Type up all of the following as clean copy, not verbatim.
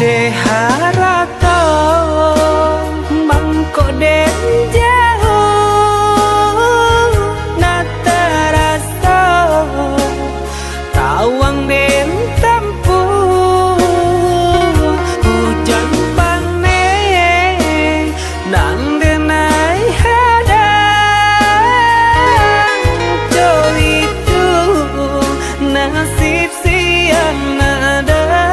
de harato mangko den jauh nata rasa tawang den tempuh hujan panen nang denai hadang jo itu nasib siang nadaga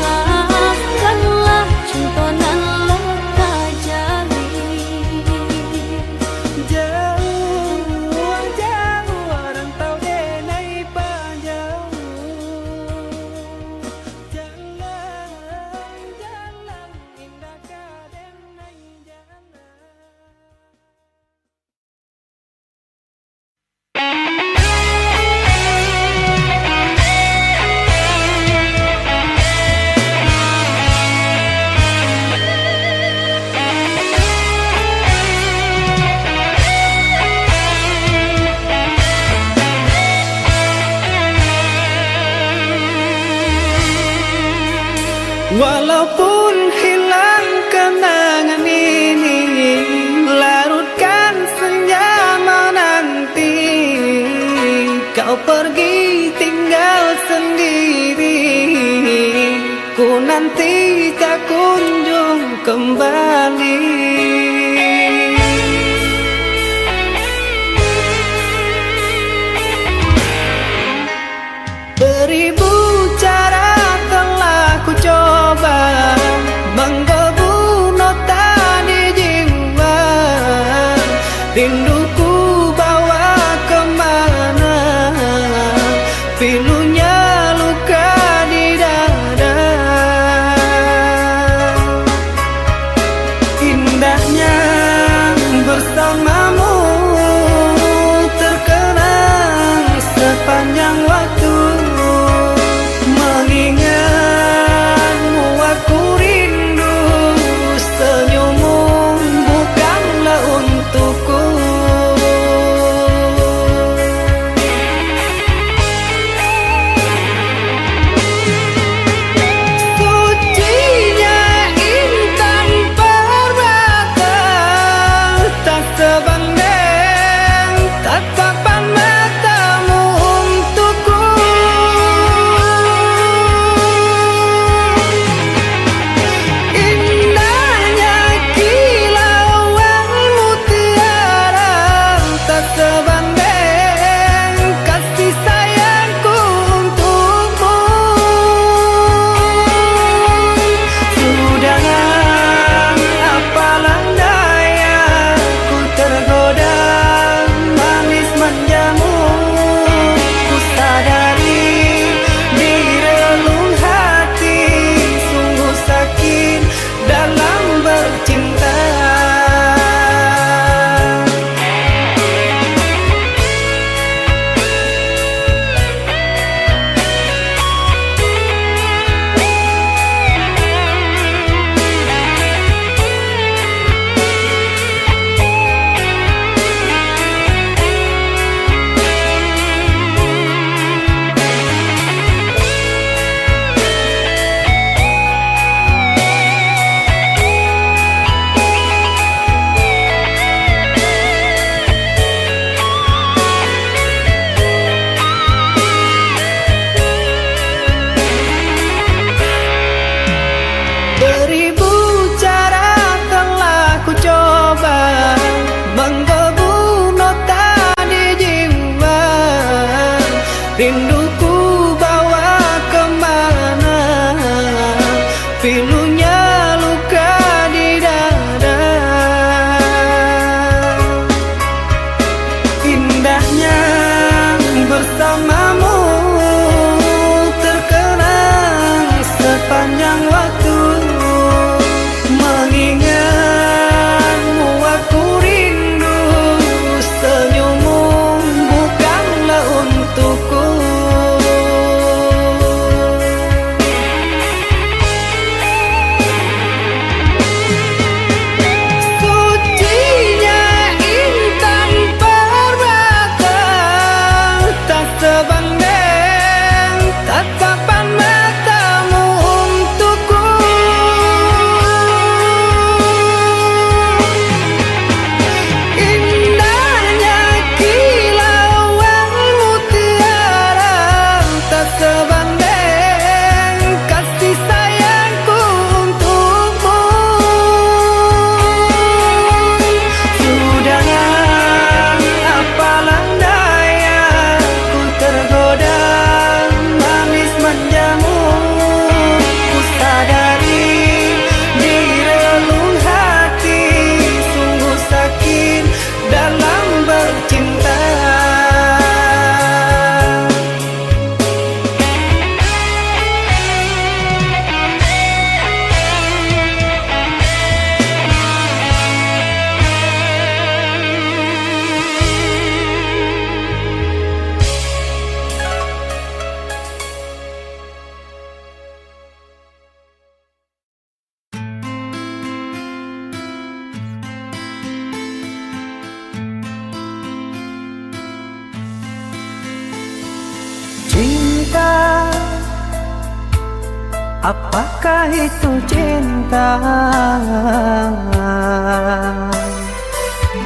maafkanlah cinta nan leka jali. Jauh jauh rantau denai panjang, jalan jalan indah kadenai jalan. Walaupun hilang kenangan ini, larutkan senja menanti. Kau pergi tinggal sendiri, ku nanti tak kunjung kembali. Beribu cara telah ku coba menggebu nota di jiwa. Rinduku bawa kemana, pilunya luka di dada. Indahnya bersamamu terkenang sepanjang waktu. Mengingatmu aku rindu, senyummu bukanlah untukku. Sucinya intan permata, tak sebanding tatapan matamu untukku. Indahnya kilauan mutiara, tak sebanding kasih sayangku untukmu. Sudah apalah daya, ku tergoda manis manjamu. Ku sadari di relung hati sungguh sakit dalam bercinta. Beribu cara telah ku coba menggebu nota di jiwa. Rinduku bawa kemana, pilunya luka di dada. Indahnya bersamamu terkenang sepanjang waktu. Mengingatmu aku rindu, senyummu bukanlah untukku. Sucinya intan permata, tak sebanding tatapan matamu untukku. apakah itu cinta?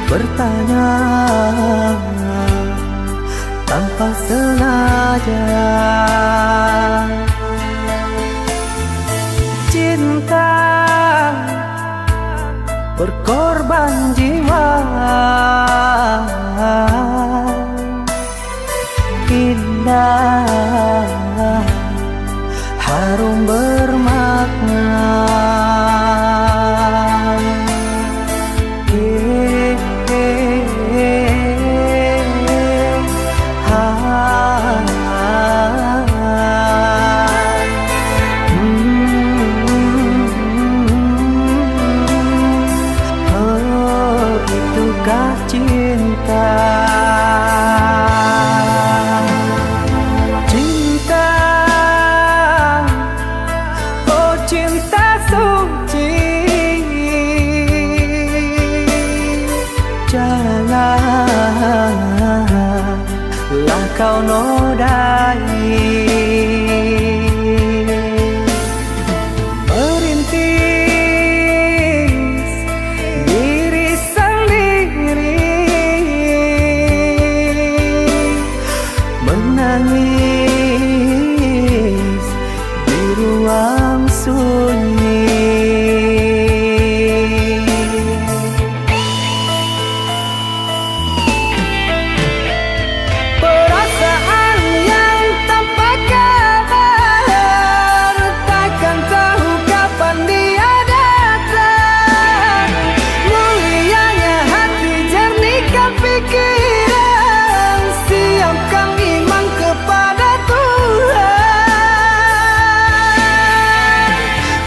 Bertanya tanpa sengaja. Cinta berkorban jiwa, indah, harum bermakna. Itukah cinta? Cinta, oh cinta suci, janganlah kau nodai. Menangis di ruang sunyi. Perasaan yang tanpa kabar, takkan tahu kapan dia datang. Mulianya hati, jernihkan pikiran, siapkan iman kepada Tuhan.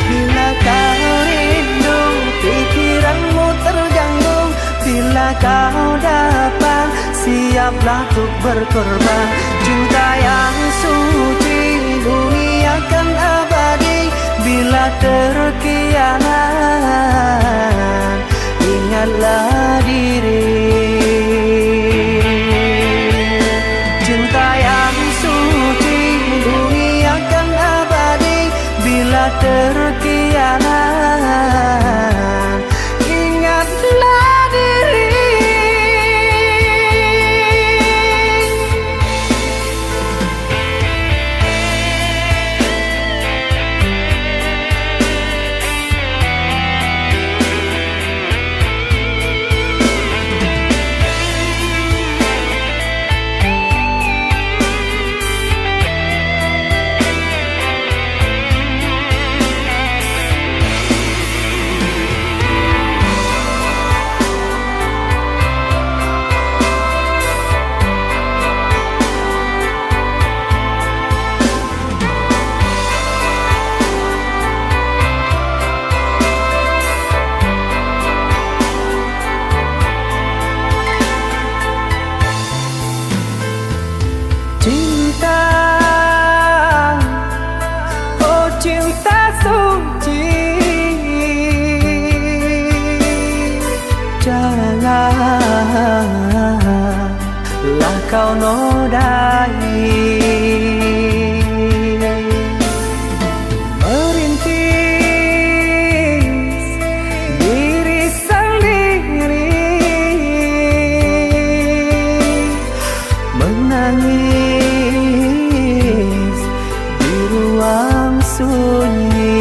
Bila kau rindu, pikiranmu terganggu, bila kau dapat, siaplah untuk berkorban. Cinta yang suci, dunia kan abadi. Bila terkianat, ingatlah diri. Cinta yang suci, dunia kan abadi. Bila terkianat, ingatlah diri. Cinta, oh cinta suci, janganlah kau nodai. Merintis diri sendiri, menangis di ruang sunyi.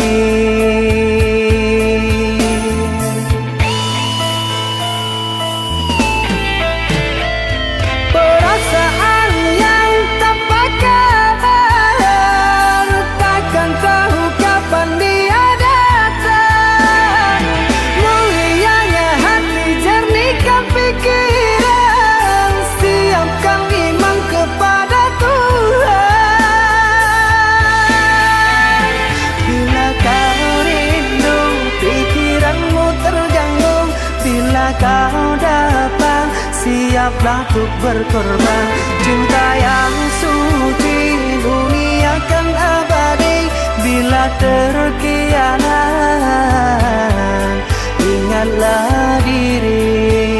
Perasaan yang tanpa kabar, takkan tahu kapan dia datang. Mulianya hati, jernihkan pikiran, siapkan iman kepada Tuhan. Bila kau rindu, pikiranmu terganggu, bila kau dapat, siaplah untuk berkorban. Cinta yang suci, dunia kan abadi. Bila terkianat, ingatlah diri.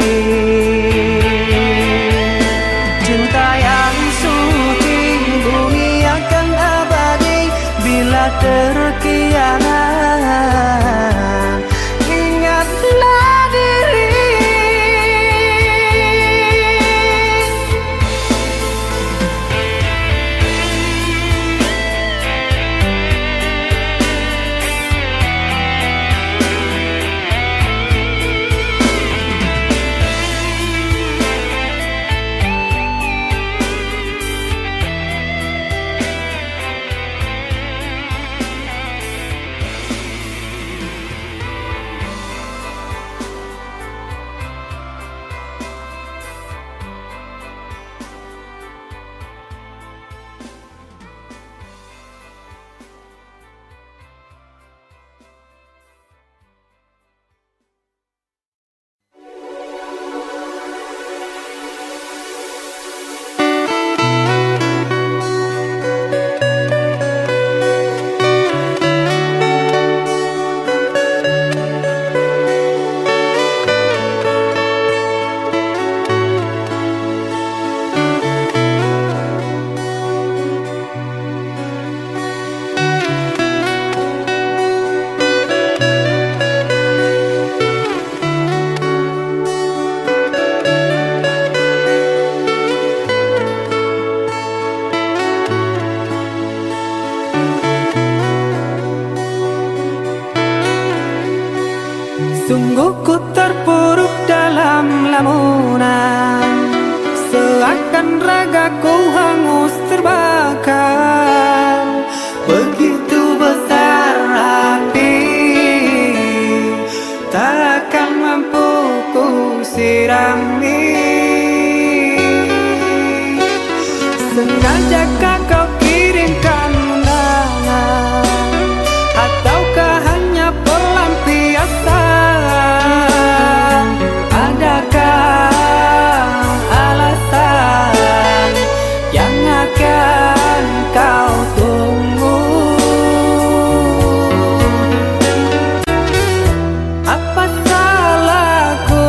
Cinta yang suci, dunia kan abadi. Bila terkianat, Sungguh ku terpuruk dalam lamunan, seakan ragaku hangus terbakar. Begitu besar api, takkan mampu ku sirami. Sengajakah kau kirimkan undangan, ataukah hanya pelampiasan? Adakah alasan yang akan kau tunggu? Apa salahku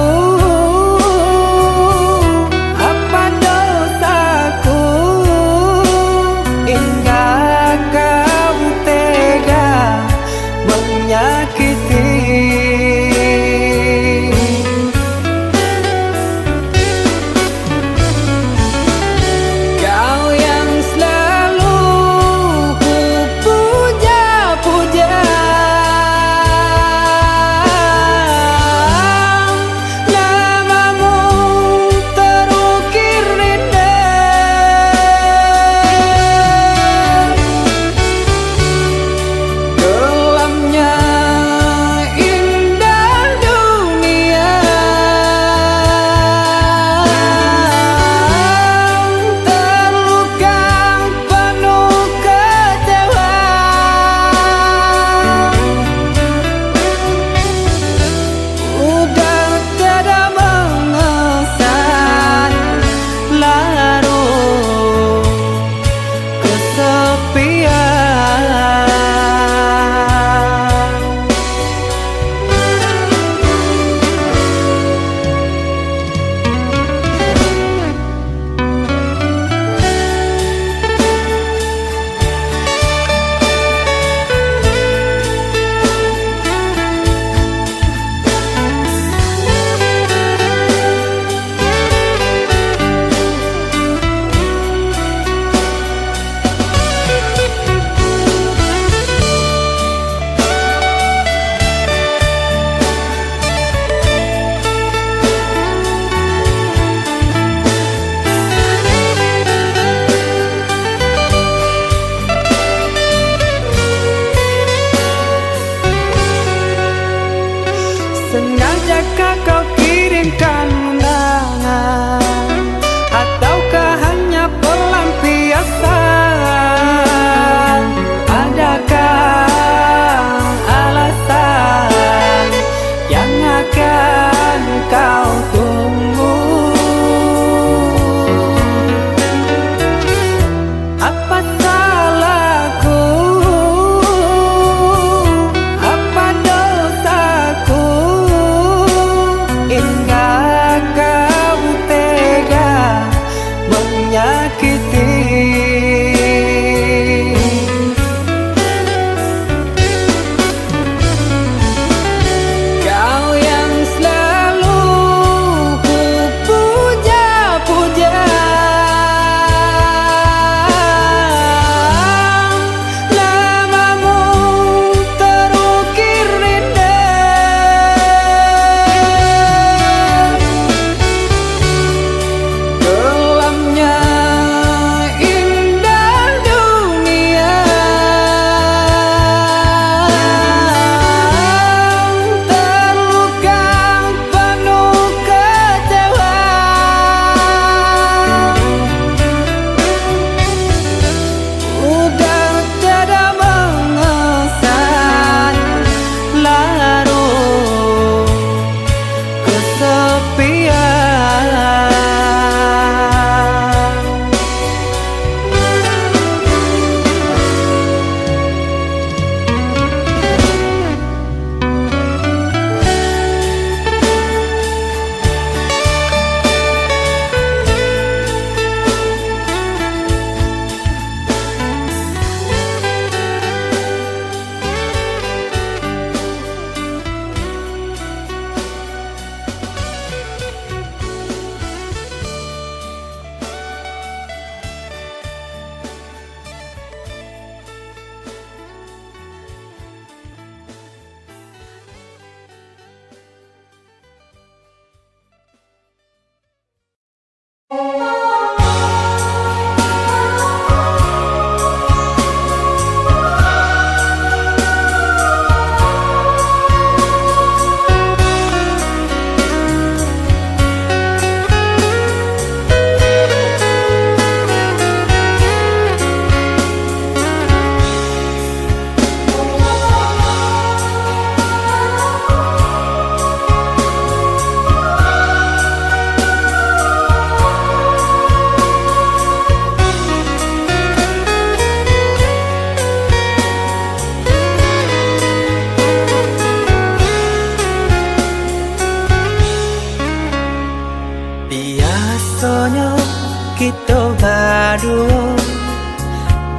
hidup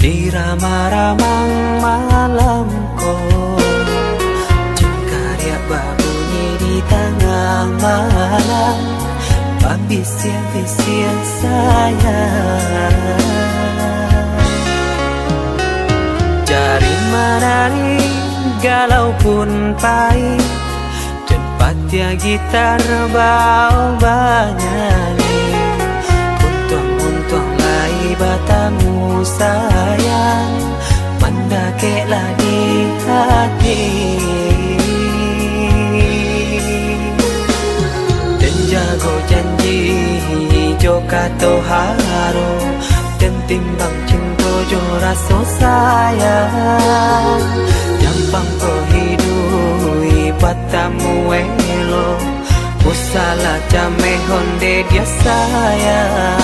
di ramang-ramang malam ko. Jengkarya berbunyi di tengah malam, babisian-bisian sayang. Jari menari galau pun pahit, tempatnya gitar bau banyali. Untung lai batamu sayang, mendakeklah di hati. Dan jago janji joka toharo, dan timbang cinta jo rasa sayang. Jampang ko hidui batamu elo, usala jame honde dia sayang.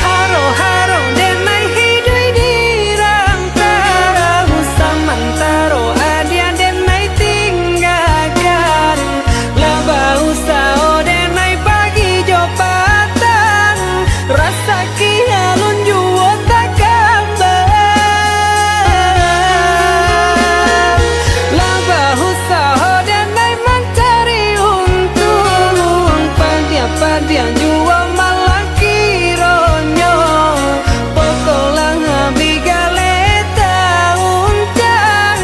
Haro-haro denai hidui di rantara, usamantaro adia denai tinggalkan. Laba usao denai pagi jo patang, rasa kialun juo tak kabar. Laba usao denai mencari untung, padia juo malah kironyo. Pokolang bigaleta uncang,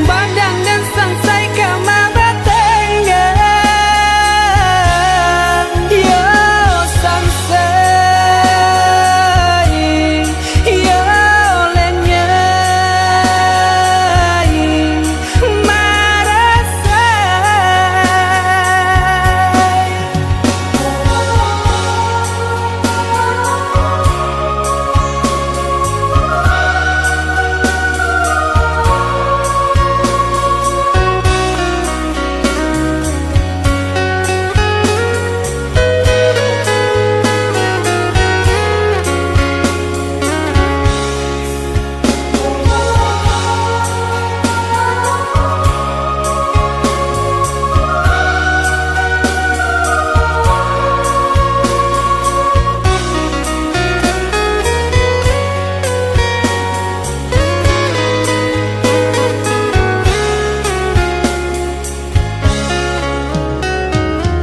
badan dan sansai kamara tenggang. Yo sansai, yo lenyai marasai.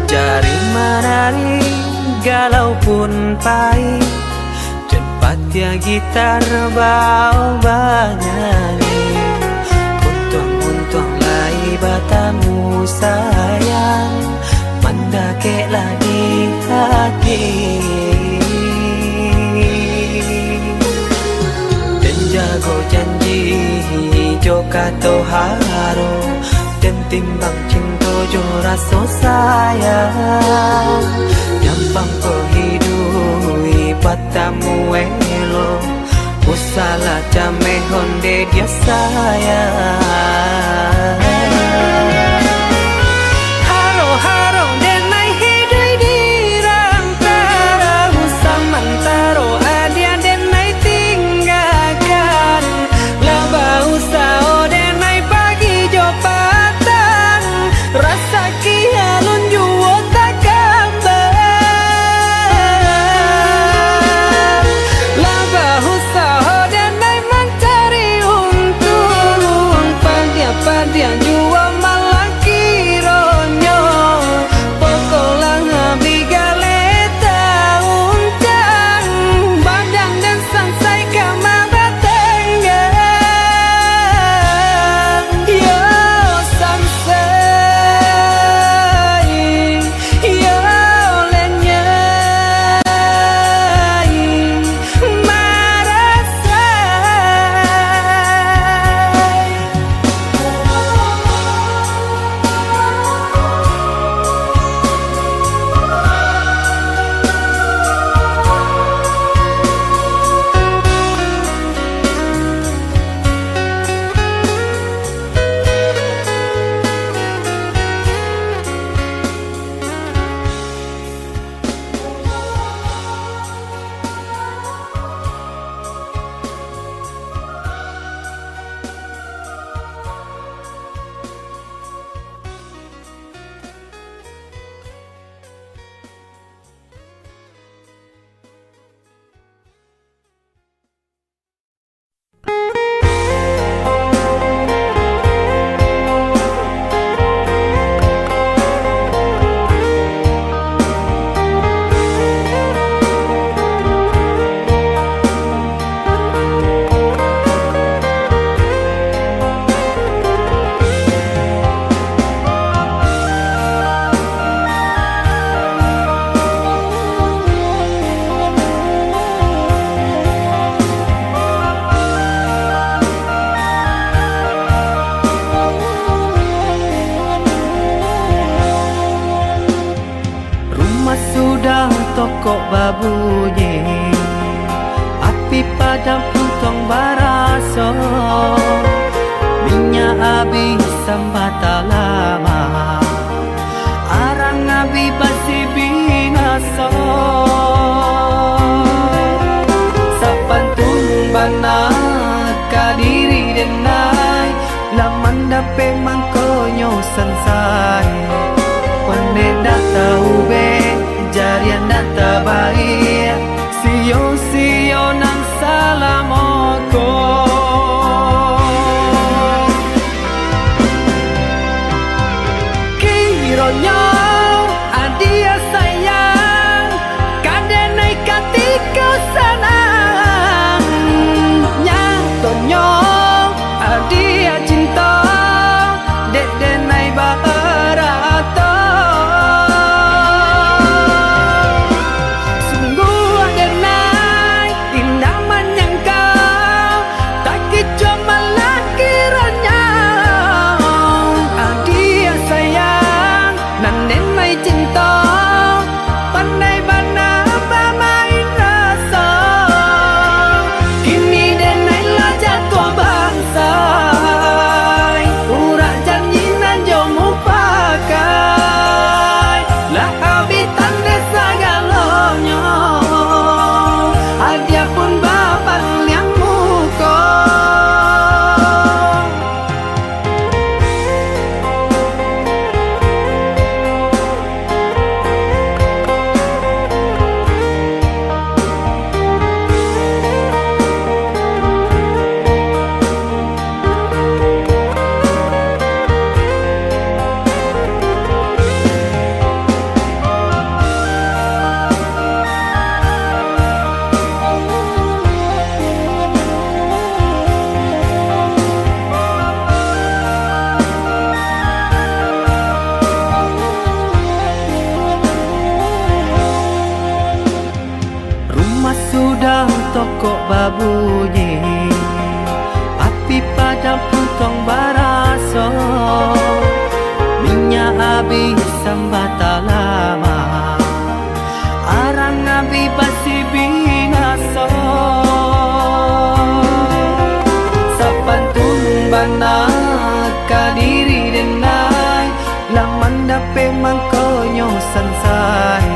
Jari menari galau pun pahit, tempatnya gitar bau banyali. Untung lai batamu sayang, mendakeklah di hati. Dan jago janji joka toharo, dan timbang cinta jo rasa sayang. Jampang ko hidui batamu elo, usala jame honde dia sayang. Haro-haro denai hidui di rantara, usamantaro adia denai tinggalkan. Laba usao denai pagi jo patang, rasa kialun juo tak kabar. Laba usao denai mencari untung, toko babunyi, api padam puntong baraso, minyak habis sambata lama, arang abi basi binaso. Sapantun bana kadiri denai, laman dape mangkonyo sansai. Pande data ube, jarian data baik, sio nang salamoko. Kironyo adia sayang, kadenai katika sanang, nyatonyo adia cinta, dek denai barato. Sungguh adenai indah menyangkau, tak kicau malah kiranya. Adia sayang nan denai cinta, pandai bana bermain rasa. Kini denai lah jatuh bangsa, urak janji nan jomu pakai, lah habitan desa galonyo, adia pun baban yang muko. Rumah sudah toko babunyi, api padam puntong baraso, minyak habis sambata lama, arang abi basi binaso. Sapantun bana kadiri denai, laman dape mangkonyo sansai.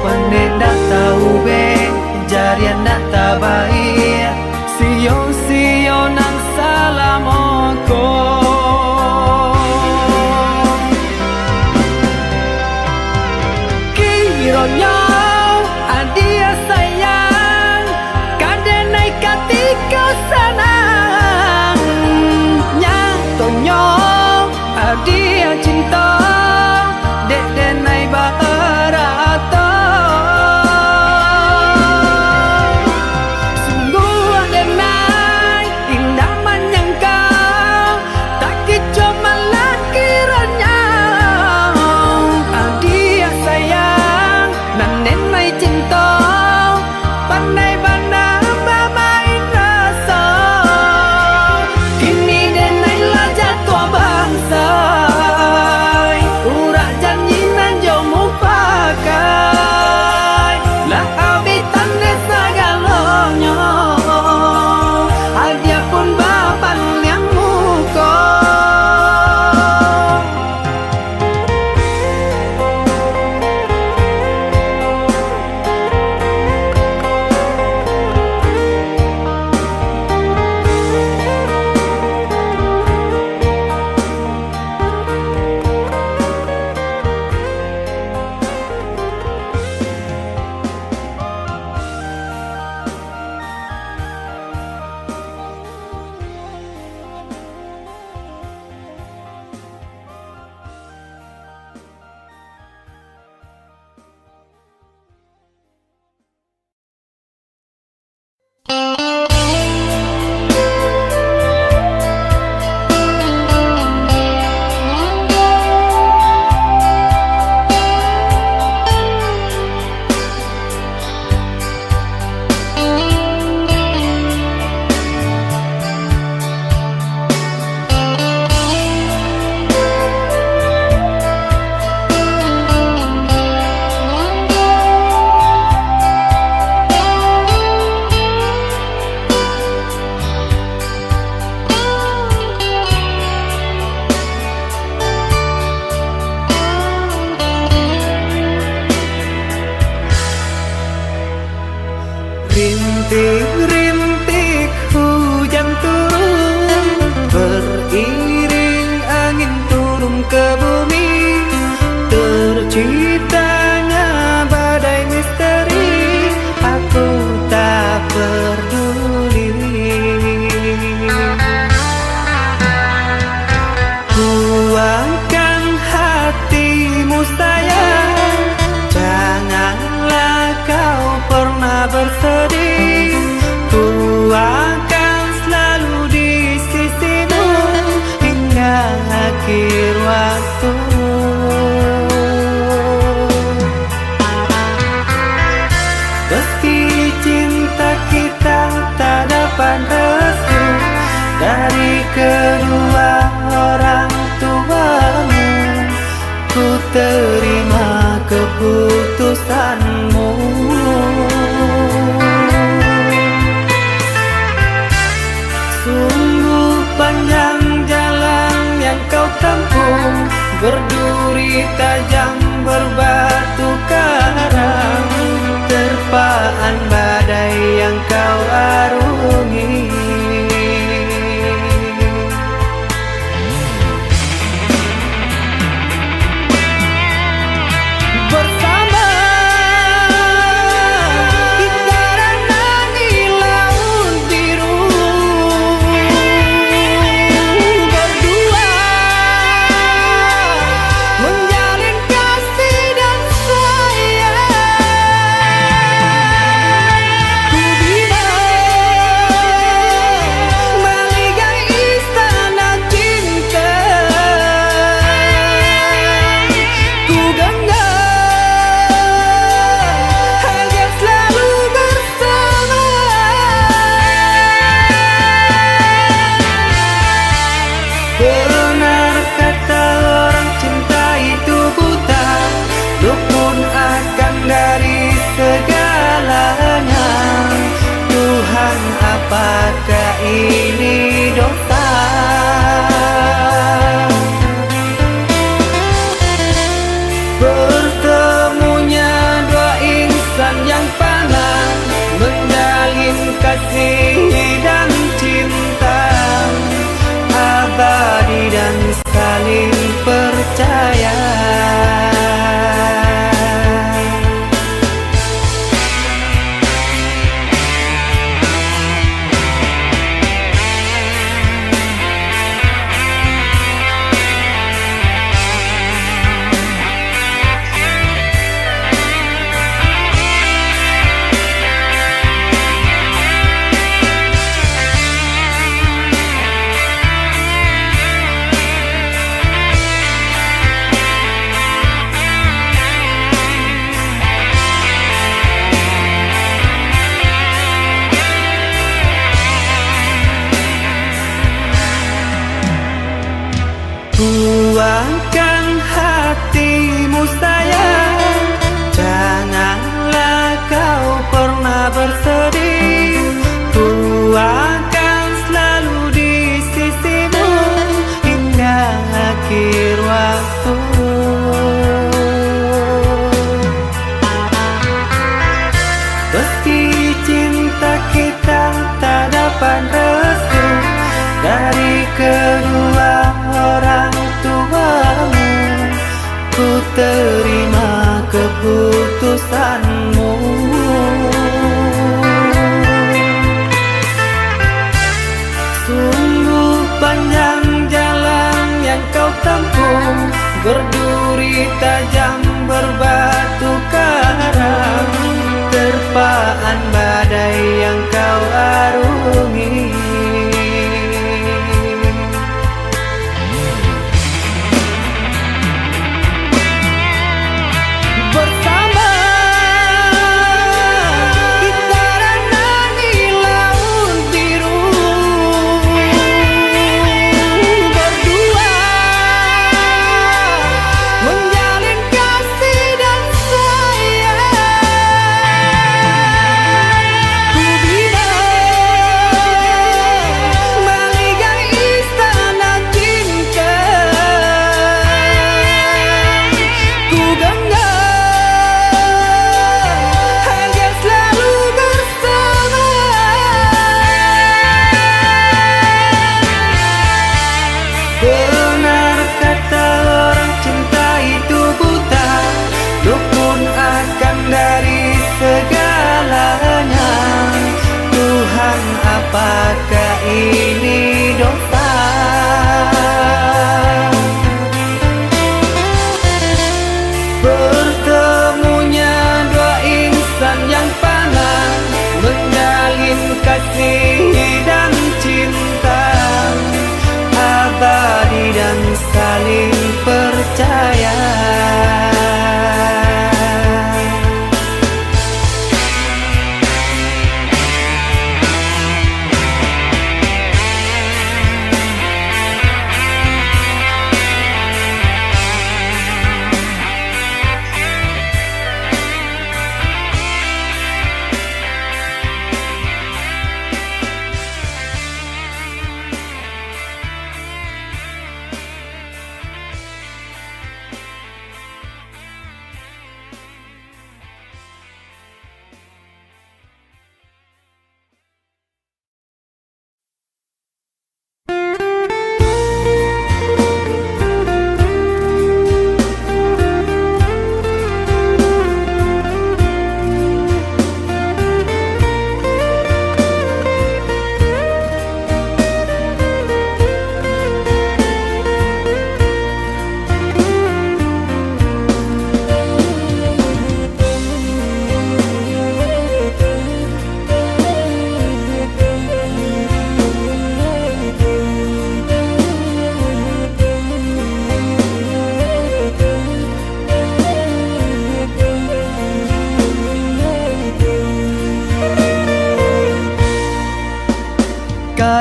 Pande data ube, jarian data baik, sio nang salamoko. Kironyo adia sayang, kadenai katika sanang, nyatonyo adia cinta, dek denai barato. Sungguh adenai dari kedua orang tuamu, ku terima keputusanmu. Sungguh panjang jalan yang kau tempuh, berduri tajam berbatu karang, terpaan badai yang kau arungi. Bersama kita renangi laut biru, berdua menjalin kasih dan sayang. Ku bina baligai istana cinta, ku genggam agar selalu bersama. Benar kata orang, cinta itu buta, luput akan dari segalanya. Tuhan, apakah ini dosa? Bertemunya dua insan yang panas, menjalin kasih dan cinta abadi dan saling percaya. Tuangkan hatimu sayang, janganlah kau pernah bersedih. Ku akan selalu di sisimu hingga akhir waktu. Meski cinta kita tak dapat restu dari kedua orang tuamu, ku terima keputusanmu. Sungguh panjang jalan yang kau tempuh, berduri tajam berbatu karang, terpaan badai yang kau arungi. Bersama kita renangi laut biru, berdua menjalin kasih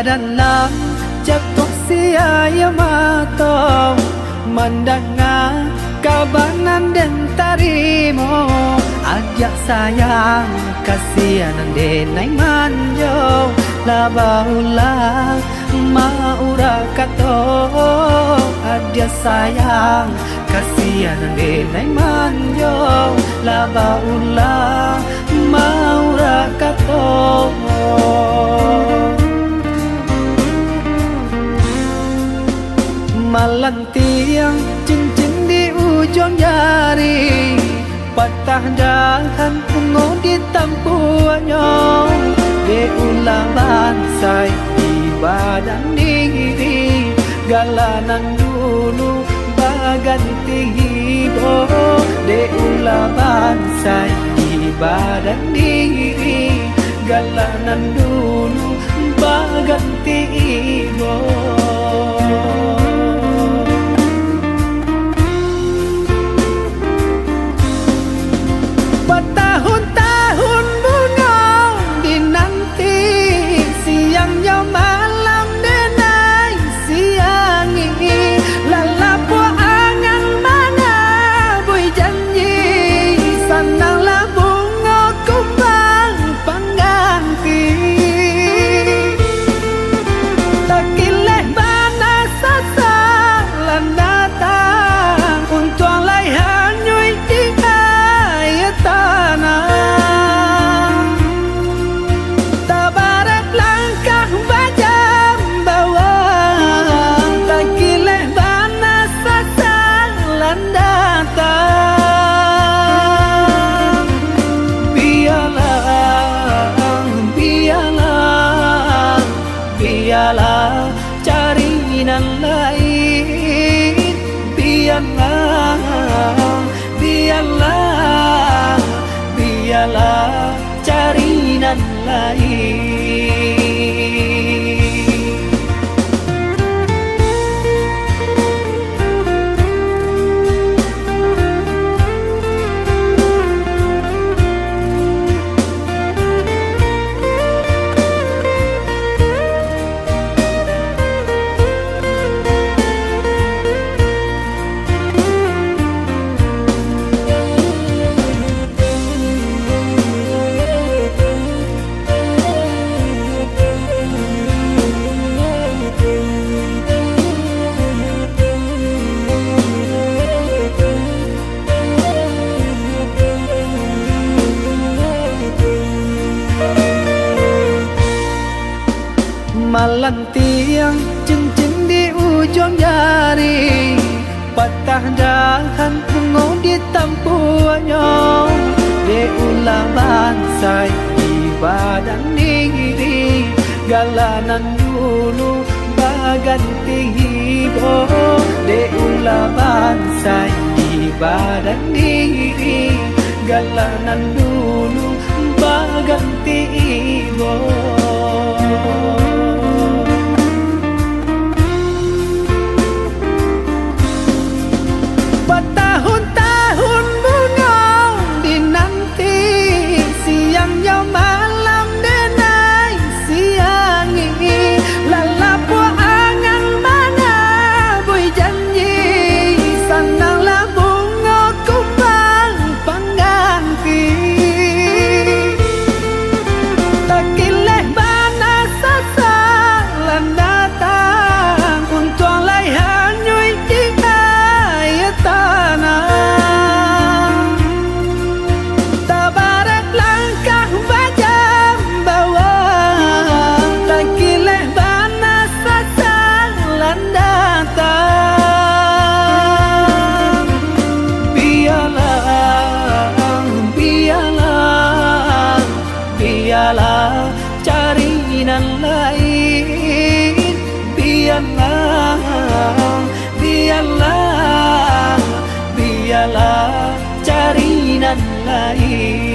dalam jatuh sia mata mendengar kabanan dan tarimo ajak sayang kasihan denai manjo labaulah maura kato ajak sayang kasihan denai manjo labaulah maura kato malang tiang cincin di ujung jari patah dahan ungu di tampuannya de ulah bansai di badan diri galanan dulu baganti hibo de ulah bansai di badan diri galanan dulu baganti hibo bertahun-tahun bunga dinanti siangnya malam denai siangi lalapo angan mana bui janji sananglah bunga kumbang pengganti takileh bana sasa landatang untuk lai hanyui di tanah tabarak langkah bajam bawah takileh bana sasalan datang biarlah carinan lain biarlah carinan lain malang tiang cincin di ujung jari patah dahan ungu di tampuannya de ulah bansai di badan diri galanan dulu baganti hibo de ulah bansai di badan diri galanan dulu baganti hibo bertahun-tahun bunga dinanti siangnya malam denai siangi lalapo angan mana bui janji sananglah bunga kumbang pengganti takileh bana sasalan datang untuk lai hanyui di tanah tabarak langkah bajam bawah takileh bana sasalan datang biarlah carinan lain biarlah carinan lain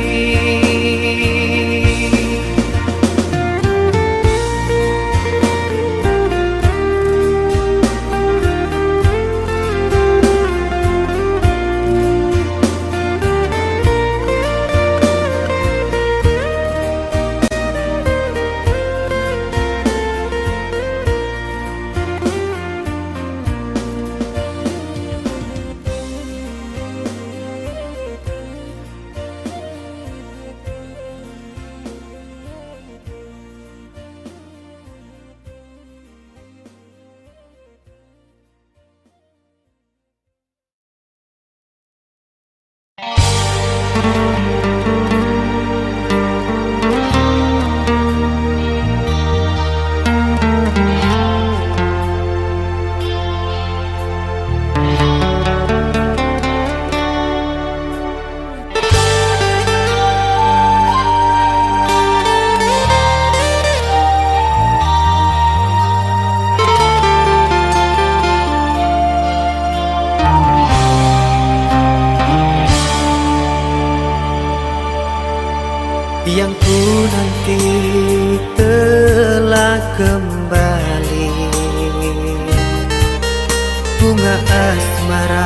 Bunga asmara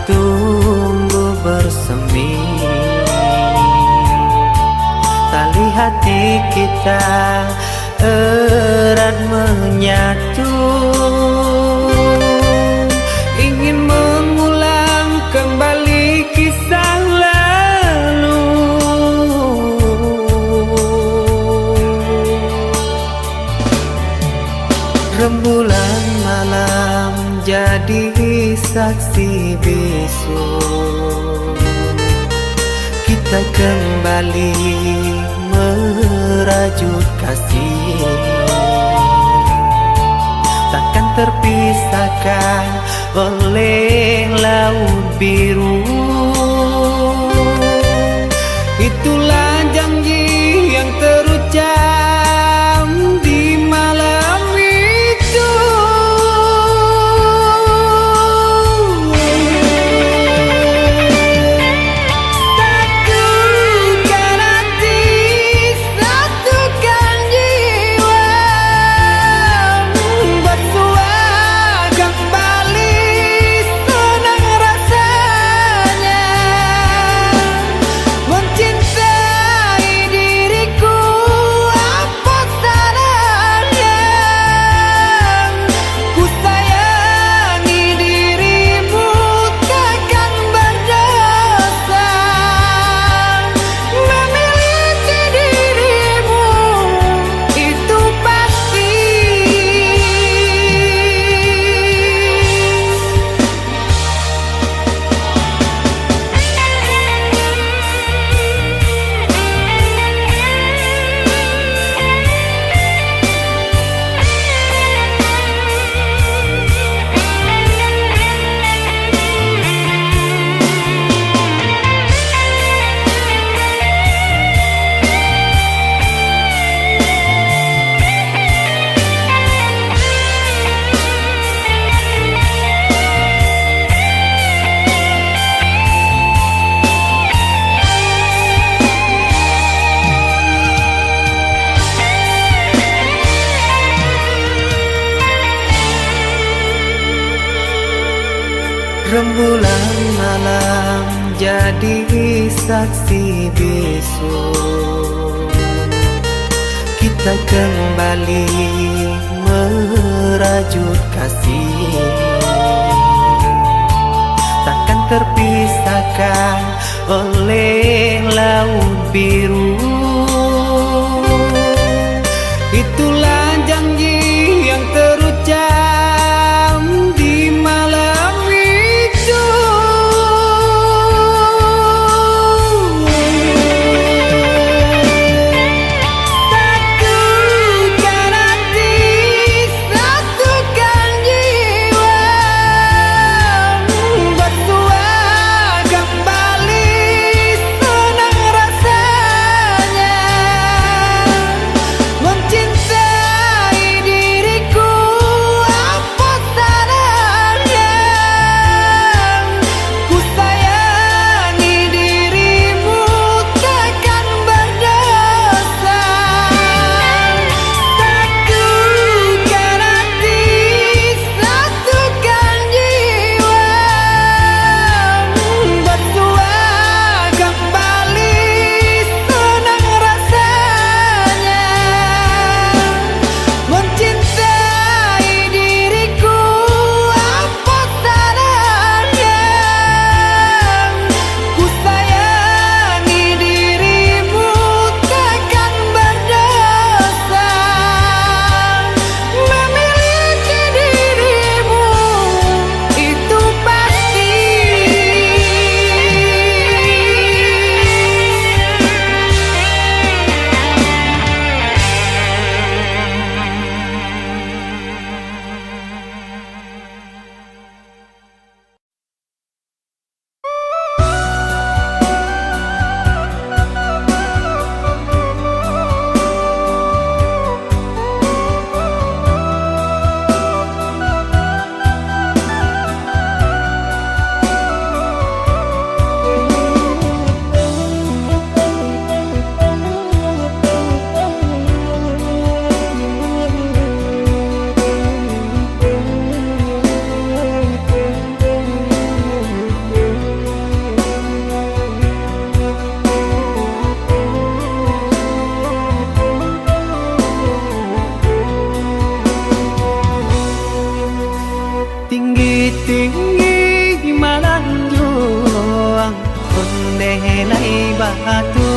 tumbuh bersemi, tali hati kita erat menyatu. Ingin mengulang kembali kisah lalu. Rembulan malam jadi saksi bisu, kita kembali merajut kasih. Takkan terpisahkan oleh laut biru. Itulah janji yang terucap di malam itu. Satukan hati, satukan jiwa, bersua kembali senang rasanya mencintai diriku. Apa salahnya ku sayangi dirimu, takkan berdosa memiliki dirimu, itu pasti. Rembulan malam jadi saksi bisu, kita kembali merajut kasih. Takkan terpisahkan oleh laut biru. Itulah janji yang terucap di malam itu. Satukan hati, satukan jiwa, bersua kembali senang rasanya tinggi melanjung Ondelai batu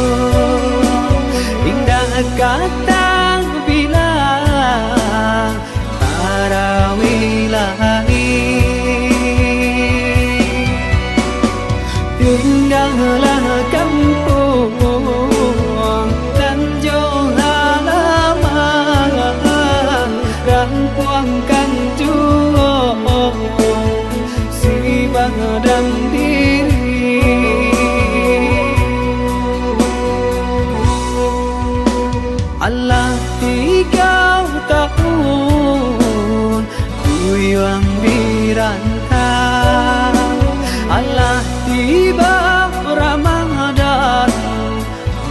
indah kata bilang tarawilahi tinggallah kampung Tanjung halaman rampuangkan juang si badan diri Allah 3 tahun ku yang dirantau Allah tiba Ramadan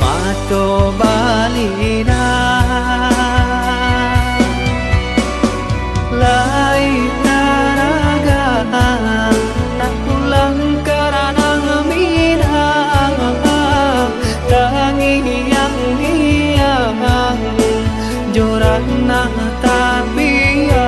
mato balina lai taraga nak pulang karena minang tangi yang joran tabian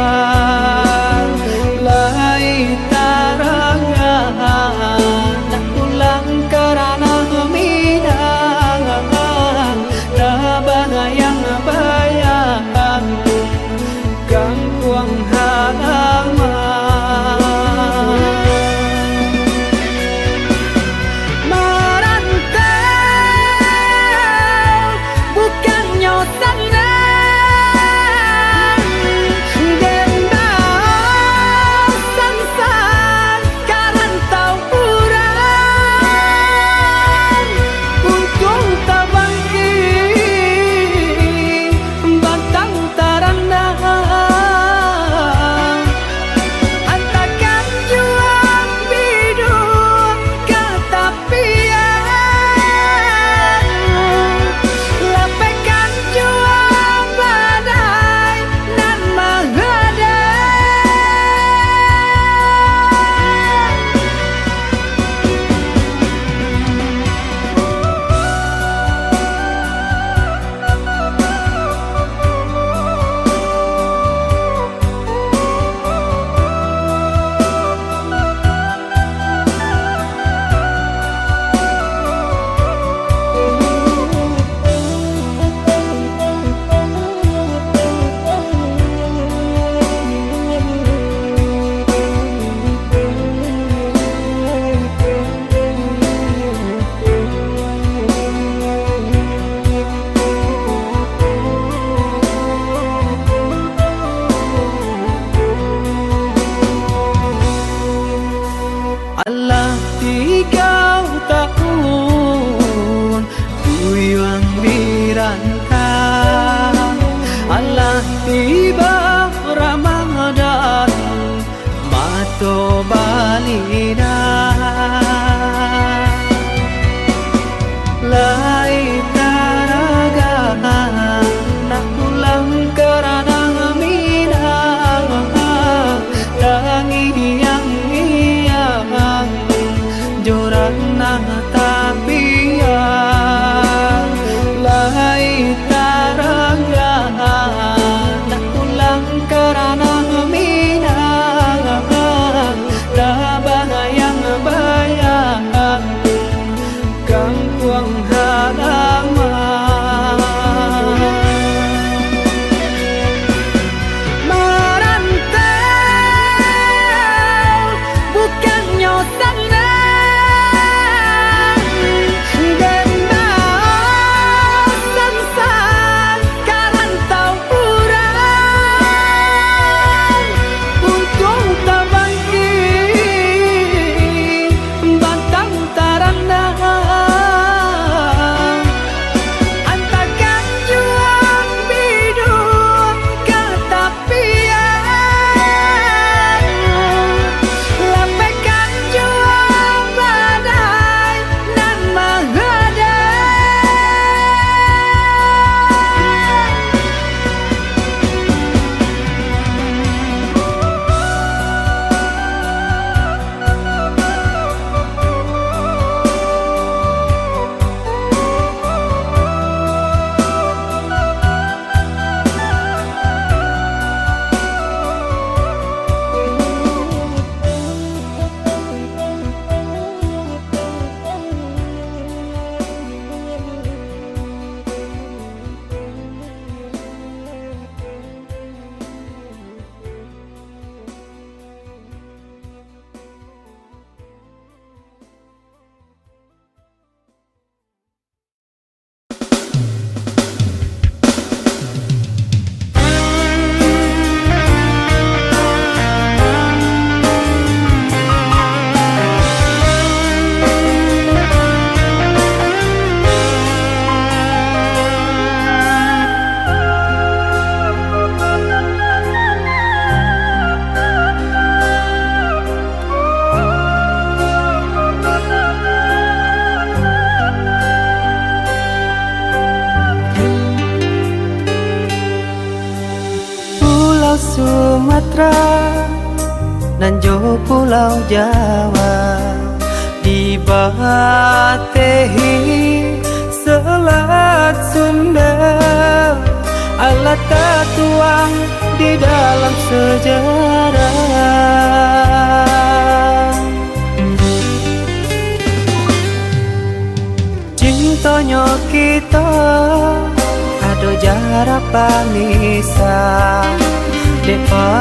nan jo Pulau Jawa dibatehi Selat Sunda Allah tertuang di dalam sejarah. Cintonya kita ado jarak pamisah, depa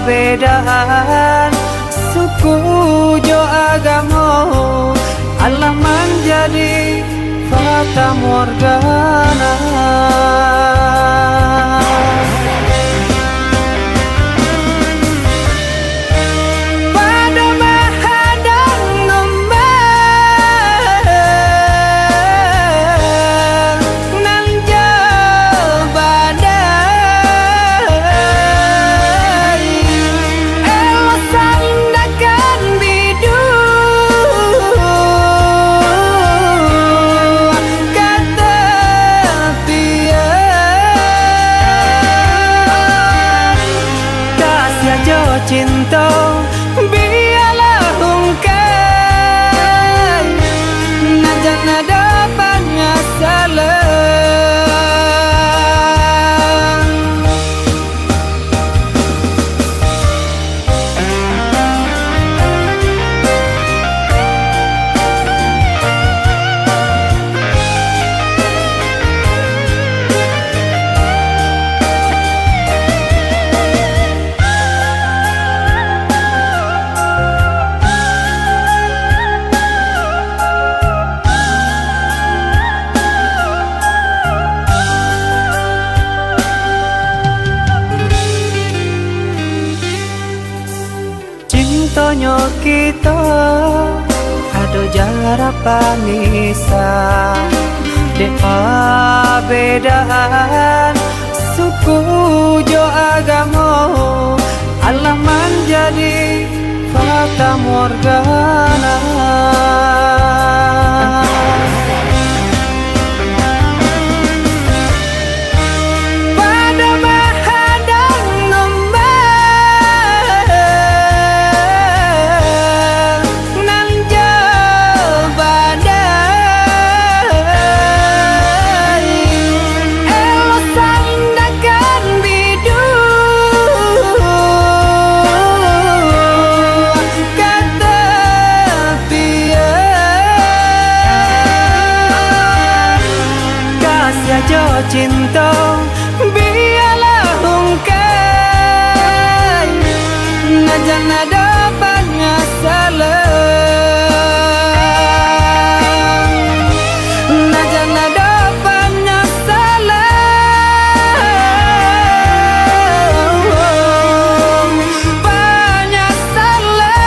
bedaan suku jo agama, Allah menjadi fata morgana. Pada menghadang ngembang nan jauh badai, elo sandakan bidu kata pian kasih jo cinta biarlah ungkai najan ada banyak salah. Cintonya kita ado jarak pamisah, depa bedaan suku jo agama, Allah menjadi fata morgana. Pada menghadang ngembang nan jauh badai, elo sandakan bidu kata pian kasih jo cinta biarlah ungkai najan ada banyak salah, najan ada banyak salah, banyak salah,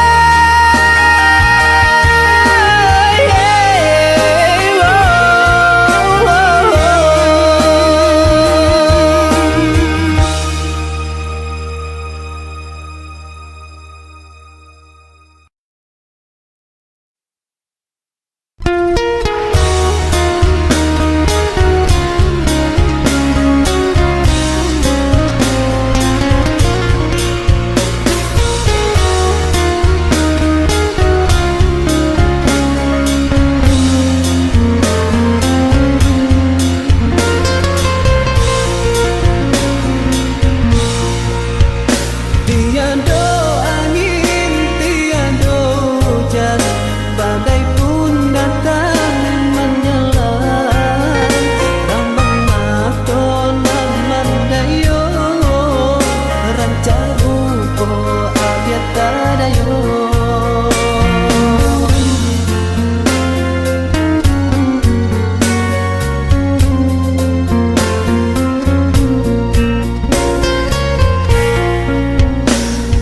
tiada angin, tiada hujan, badai pun datang menyelam. Rambang matonan mandayo, ranca rupo abiat tadayo.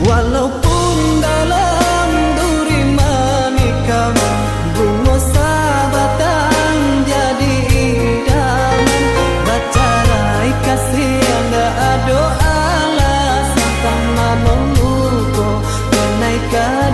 Walaupun dalam duri manikam, bunga sahabatan jadi idaman. Bacarai kasih yang gak ada alasan, sama menunggu kenaikan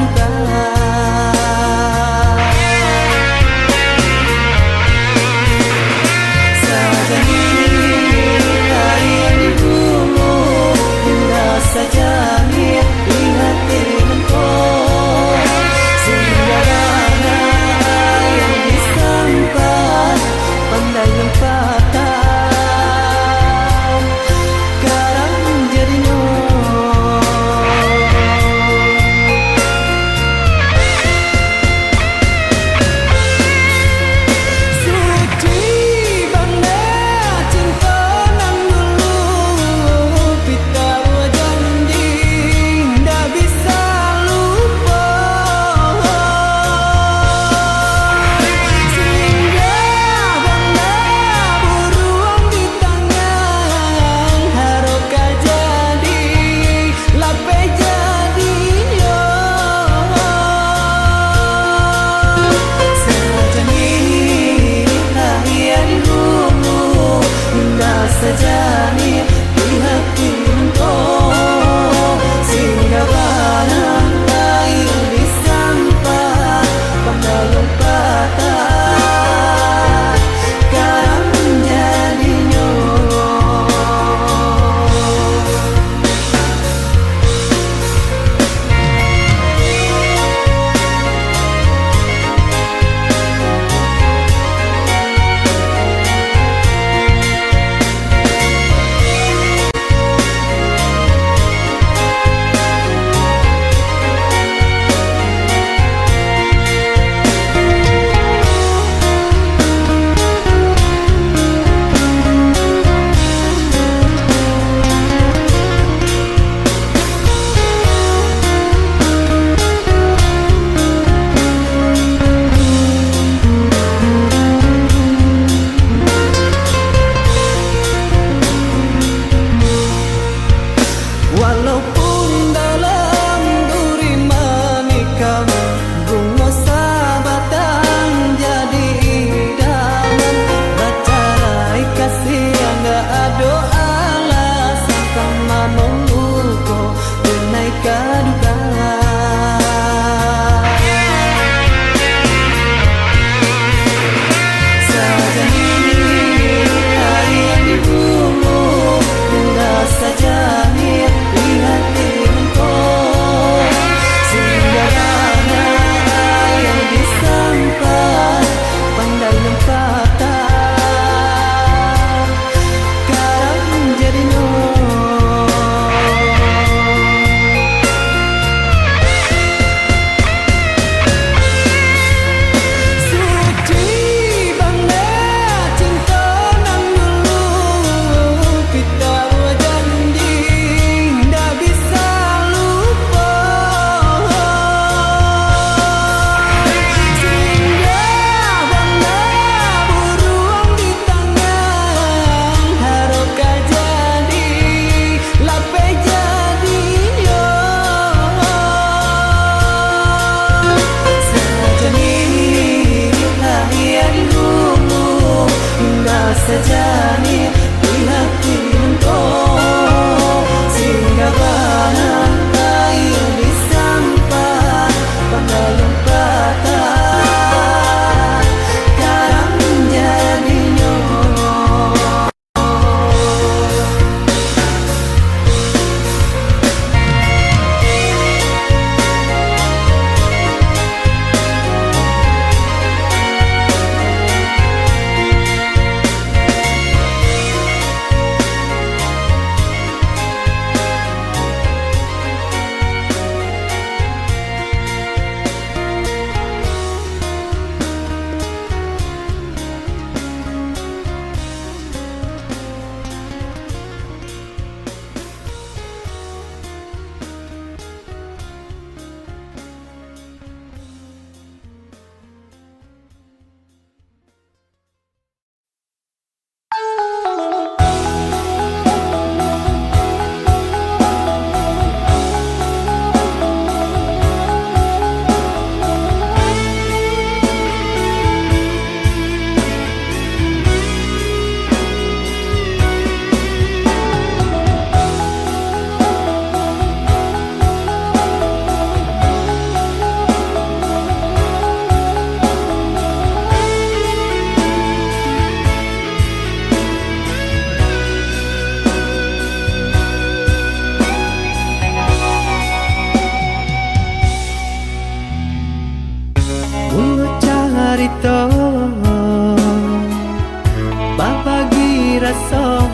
duka. Sajani hari yang di bumi, indah sajani di hati engkau, sehingga mana yang disampai pandai lempata karang jadi sajani di hati engkau, sehingga mana yang disampai pandai lempata karang jadi nyoh. Carito babagi rasa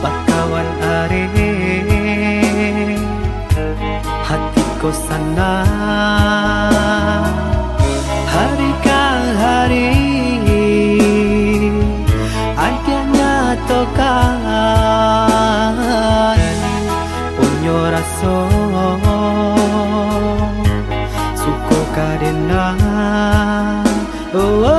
bakawan are hatiku sana hari ke hari adanya tokan punyo rasa kadena oh,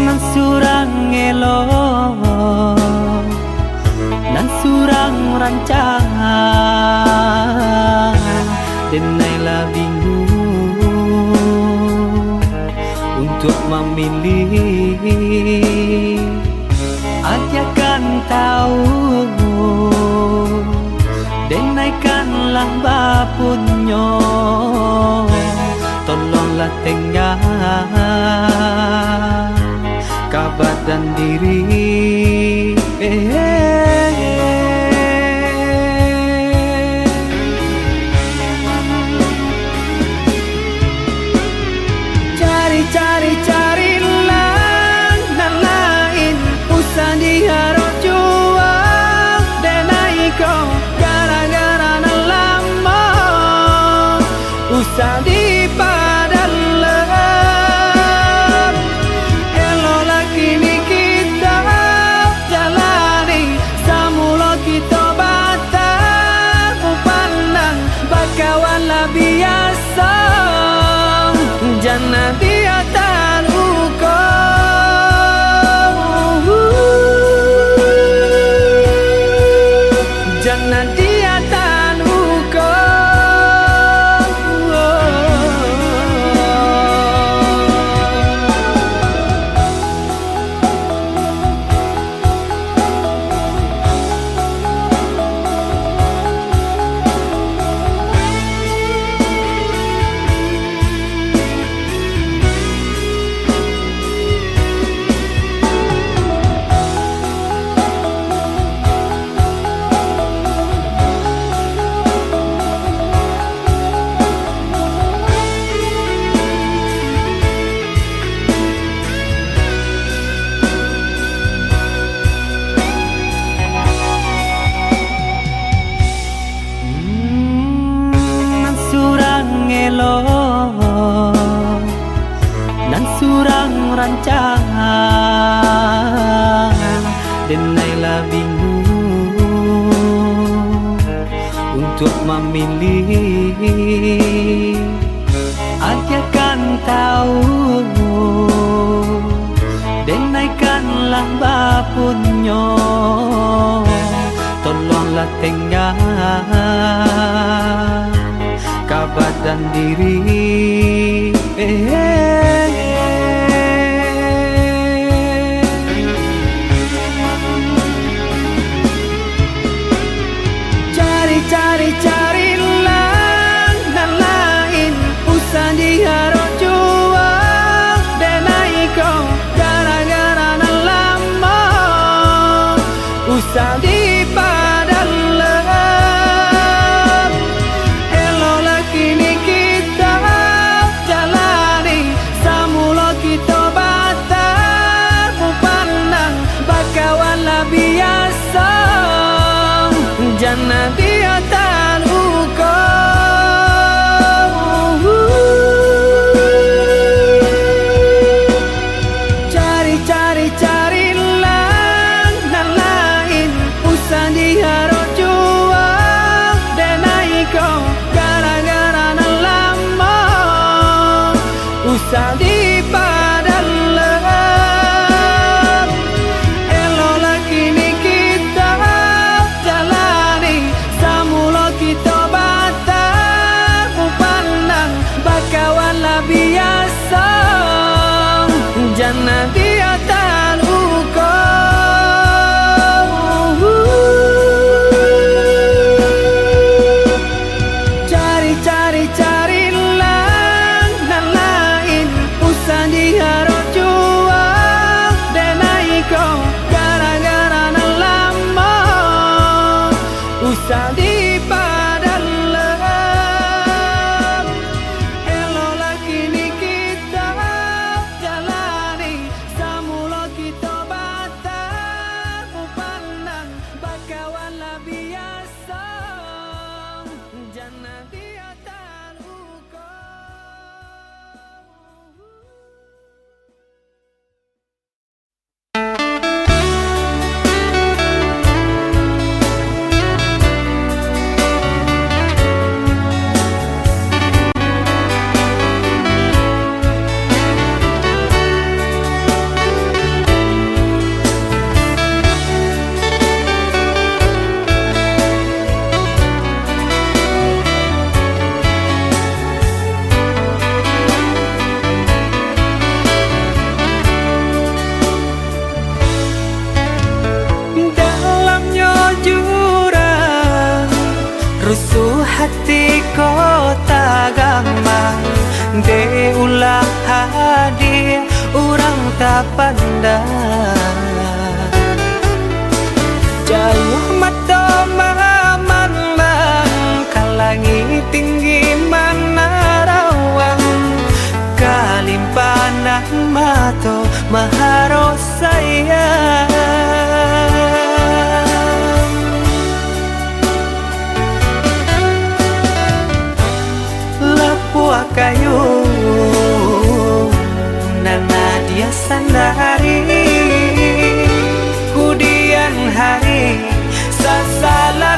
nan surang elo nan surang rancangan denailah bingung untuk memilih. Aja kan tahu denaikanlah bapunyo, tolonglah tengah kabar dan diri. Cari-carilah dan lain usah diharap jual denai kau gara-gara nan lama usah dipadalam elola kini kita jalani samula kita batal pandang bakawan lah biasa jangan dia taruko elo nan surang rancang denailah bingung untuk memilih. Ajakan tahu denaikanlah bapunyo, tolonglah tengah kabadan diri. Cari-carilah nan lain usah diharap jual denai kau gara-gara nan lama usah dipadalam. Elolah kini kita jalani samula kita batal pandang bakawanlah biasa jangan dia tak luka. Cari-carilah nan lain usah diharap jual denai kau gara-gara nan lama usah dipadalam. Elolah kini kita jalani samula kita batal pandang bakawanlah biasa jangan dia tak luka. Cari-carilah nan lain usah diharap jual denai kau gara-gara nan lama usah dipadalam. Elolah kini kita jalani samula kita batal pandang bakawanlah biasa jangan dia tak luka. Dalamnya jurang rusuh hati kota gampang deulah hadir orang tak pandang jauh mata memandang kalangi tinggi mana rawang kalimpanan mata maharos sayang lapua kayu nana dia sandari kudian hari sasala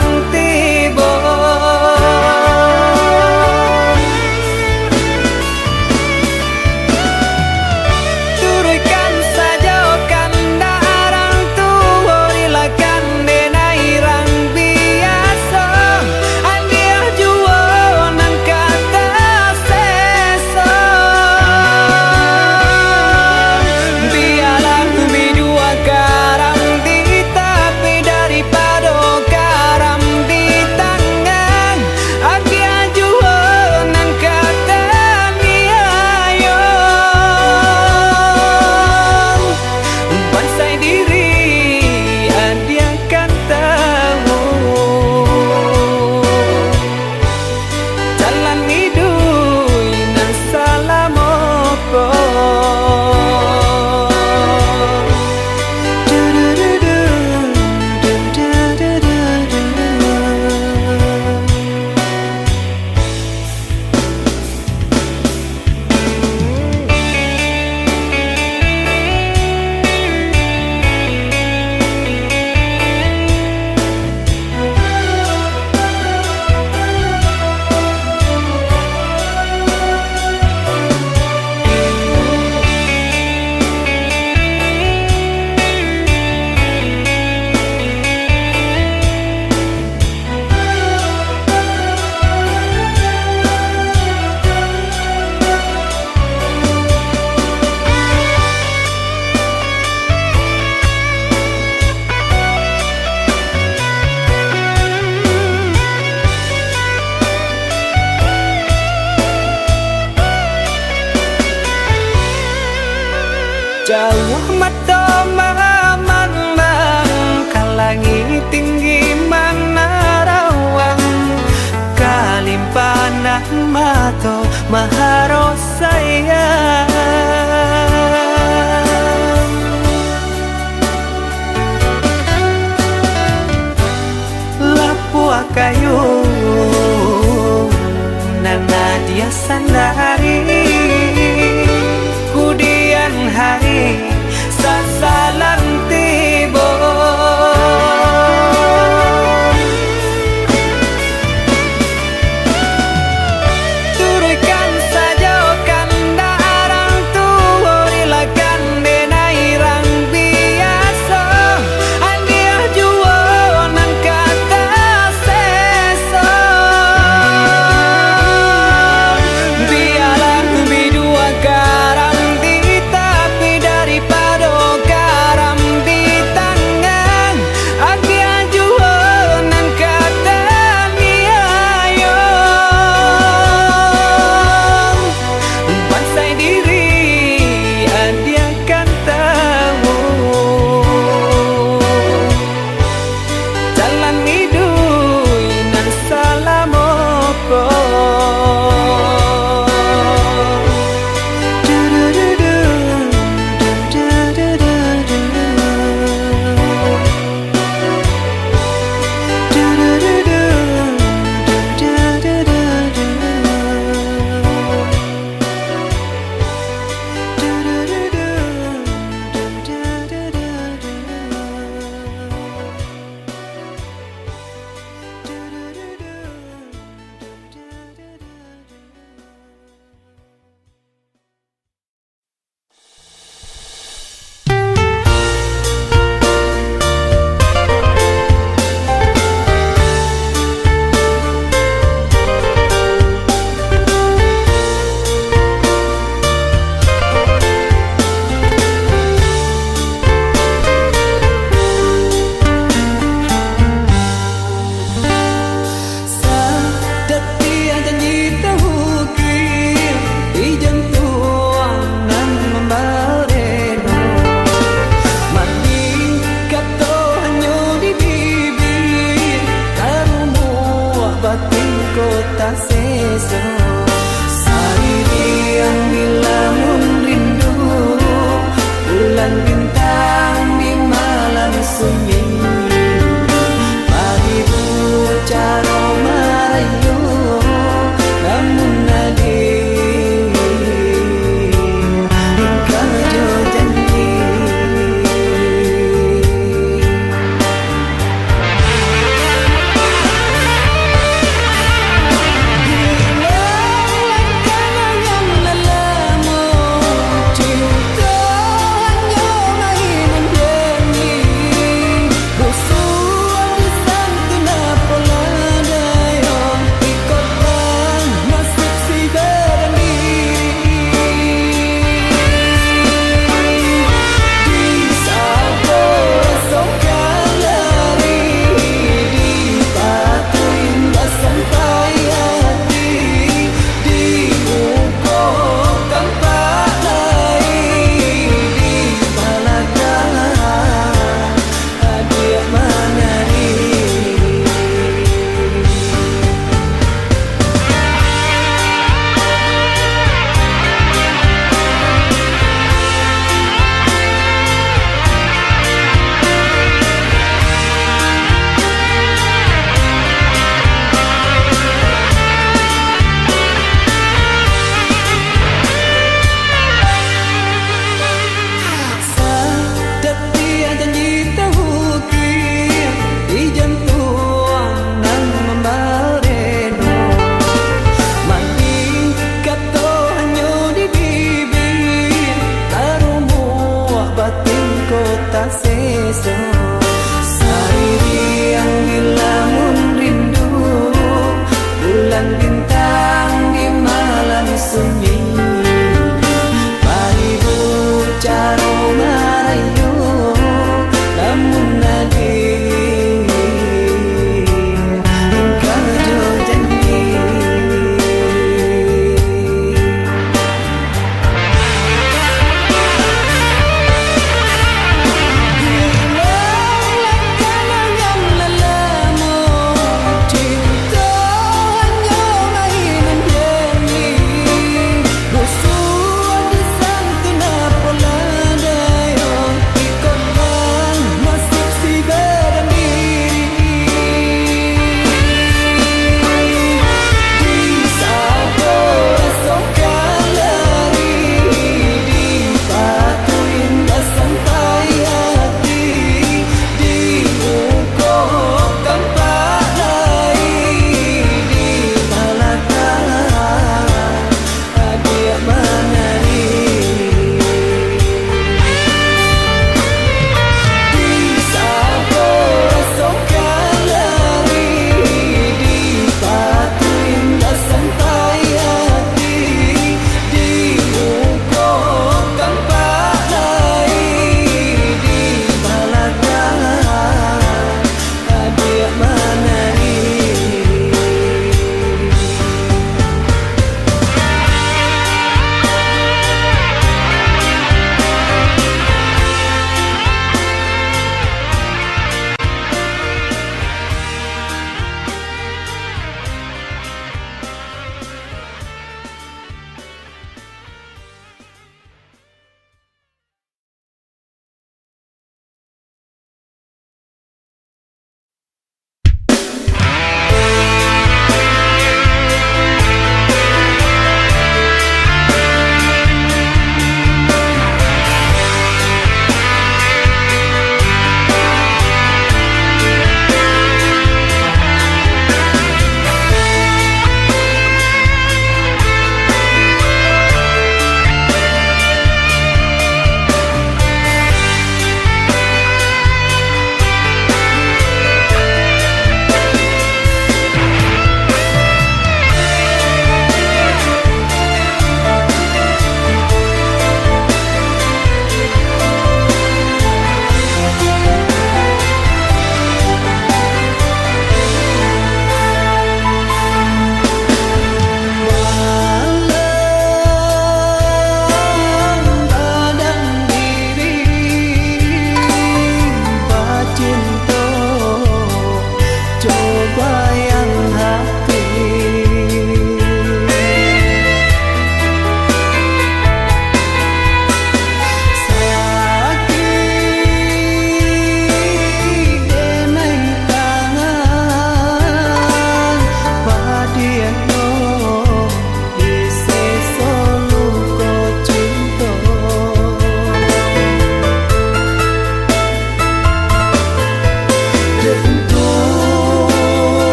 tinggi manarawang kalimpana mato maharo sayang lapua kayu nana dia sandari kudian hari sasalan tibo turunkan saja kanda arang tuorilakan denai rang biasa andia juo nan kata seso biarlah bidua garam di tapi daripada garam di tangan agia juo nan kata niayo bansai diri adia kan tahu jalan hidup nan salamoko kota seso Sariri yang dilamun rindu bulan bintang di malam sunyi maribu caro marayu namun nadi engkau jo janji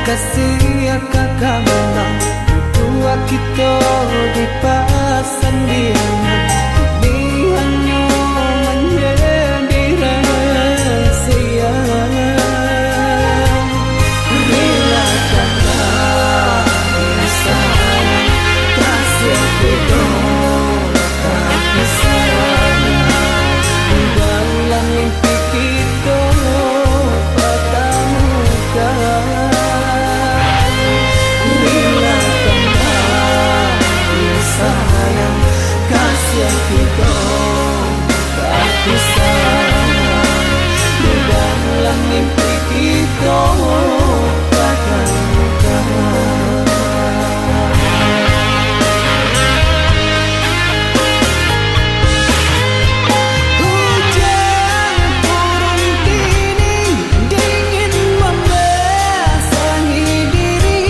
kasih kakak menang dua kita di pasandingan ini hanya menjadi rahasia bila kakak sayang kasih kita tak bisa di dalam mimpi kita patah muka. Sayang kasih kita tak bisa di dalam mimpi kita takkan muka. Hujan turun kini dingin membasahi diri.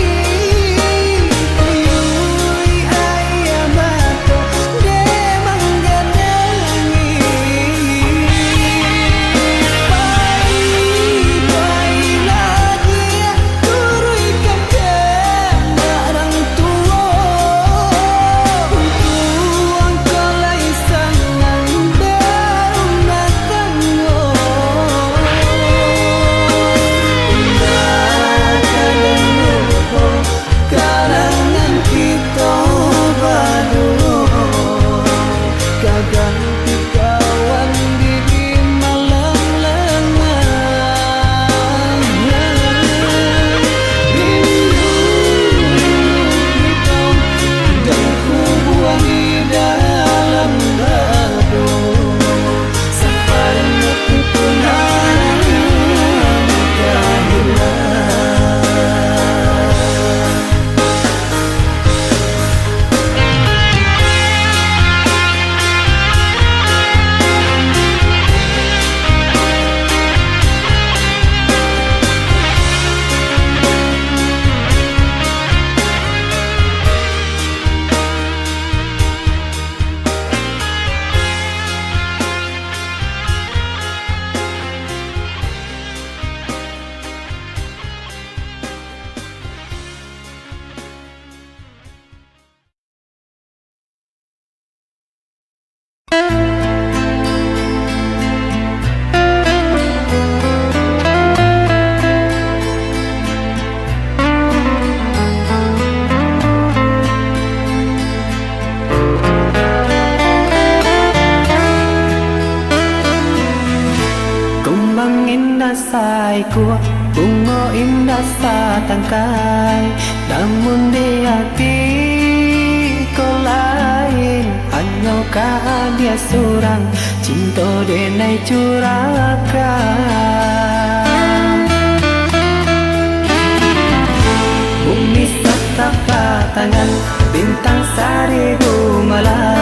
Ganti kawan di malam lengan rindu kita dan ku buang di dalam dadu sampai aku punah Sai kuah bunga indah satangkai, namun di hati kau lain hanya dia seorang cinta denai curahkan. Bumi setapak tangan bintang seribu malam